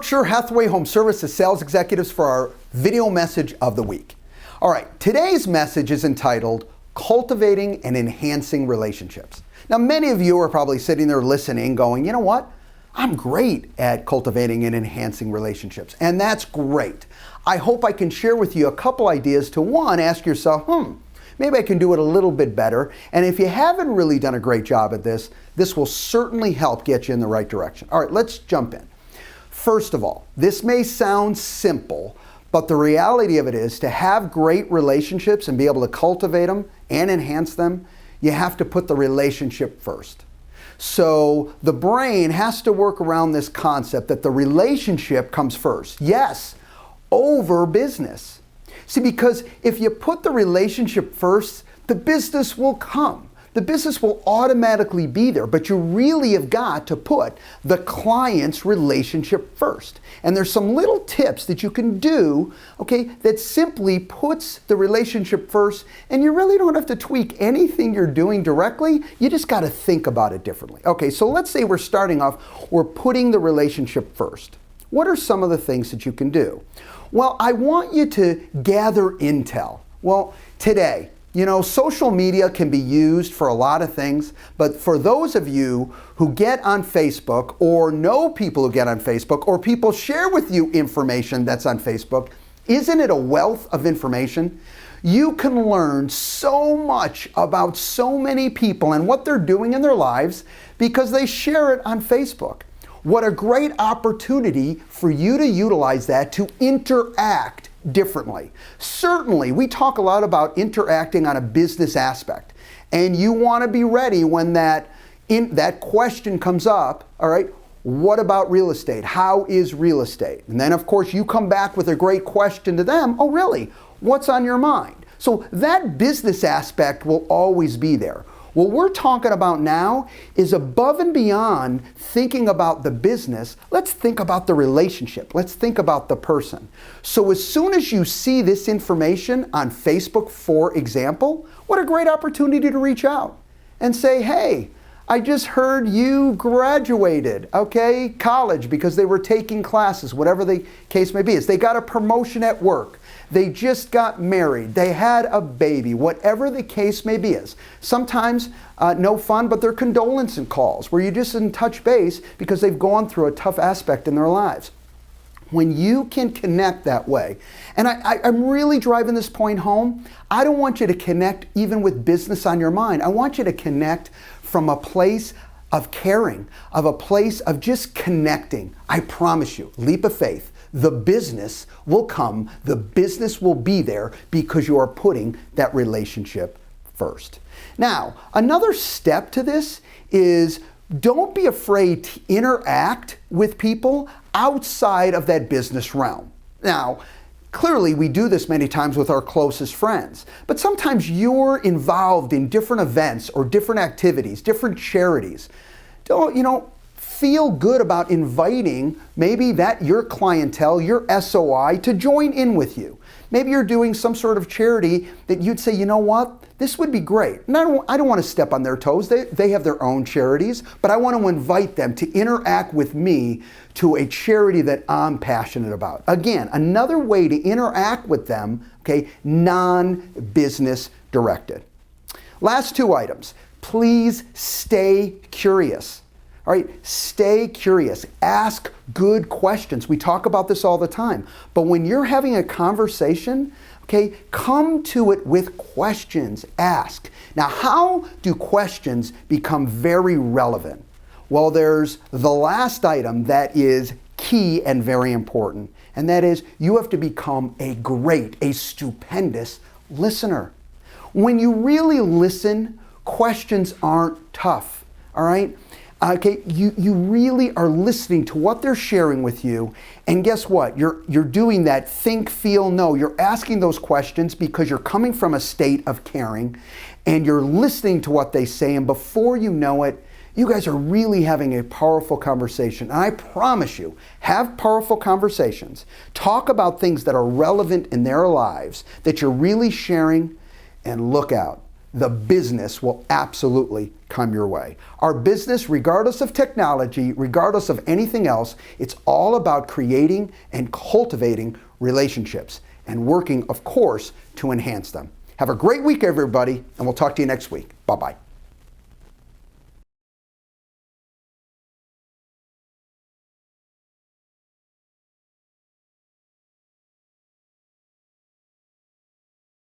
Berkshire Hathaway Home Services sales executives for our video message of the week. All right, today's message is entitled Cultivating and Enhancing Relationships. Now, many of you are probably sitting there listening going, you know what? I'm great at cultivating and enhancing relationships, and that's great. I hope I can share with you a couple ideas to, one, ask yourself, maybe I can do it a little bit better. And if you haven't really done a great job at this, this will certainly help get you in the right direction. All right, let's jump in. First of all, this may sound simple, but the reality of it is to have great relationships and be able to cultivate them and enhance them, you have to put the relationship first. So the brain has to work around this concept that the relationship comes first. Yes, over business. See, because if you put the relationship first, the business will come. The business will automatically be there, but you really have got to put the client's relationship first. And there's some little tips that you can do, okay, that simply puts the relationship first, and you really don't have to tweak anything you're doing directly. You just got to think about it differently. Okay, so let's say we're starting off, we're putting the relationship first. What are some of the things that you can do? Well, I want you to gather intel. Well, today, you know, social media can be used for a lot of things, but for those of you who get on Facebook or know people who get on Facebook or people share with you information that's on Facebook, isn't it a wealth of information? You can learn so much about so many people and what they're doing in their lives because they share it on Facebook. What a great opportunity for you to utilize that to interact differently. Certainly, we talk a lot about interacting on a business aspect, and you want to be ready when that question comes up, all right, what about real estate? How is real estate? And then, of course, you come back with a great question to them. Oh, really? What's on your mind? So that business aspect will always be there. What we're talking about now is above and beyond thinking about the business. Let's think about the relationship. Let's think about the person. So as soon as you see this information on Facebook, for example, what a great opportunity to reach out and say, hey, I just heard you graduated, okay, college, because they were taking classes, whatever the case may be. They got a promotion at work. They just got married. They had a baby, whatever the case may be. Sometimes no fun, but they're condolence calls where you just in touch base because they've gone through a tough aspect in their lives. When you can connect that way, and I'm really driving this point home, I don't want you to connect even with business on your mind. I want you to connect from a place of caring, of a place of just connecting. I promise you, leap of faith. The business will come, the business will be there because you are putting that relationship first. Now, another step to this is don't be afraid to interact with people outside of that business realm. Now, clearly we do this many times with our closest friends, but sometimes you're involved in different events or different activities, different charities. Feel good about inviting maybe that your clientele, your SOI, to join in with you. Maybe you're doing some sort of charity that you'd say, you know what, this would be great. And I don't want to step on their toes. They have their own charities, but I want to invite them to interact with me to a charity that I'm passionate about. Again, another way to interact with them, okay, non-business directed. Last two items. Please stay curious. All right, stay curious. Ask good questions. We talk about this all the time. But when you're having a conversation, okay, come to it with questions. Ask. Now, how do questions become very relevant? Well, there's the last item that is key and very important, and that is you have to become a stupendous listener. When you really listen, questions aren't tough, all right? Okay, you really are listening to what they're sharing with you, and guess what? You're doing that think, feel, know. You're asking those questions because you're coming from a state of caring, and you're listening to what they say, and before you know it, you guys are really having a powerful conversation. And I promise you, have powerful conversations. Talk about things that are relevant in their lives, that you're really sharing, and look out. the business will absolutely come your way. Our business, regardless of technology, regardless of anything else, it's all about creating and cultivating relationships and working, of course, to enhance them. Have a great week, everybody, and we'll talk to you next week. Bye-bye.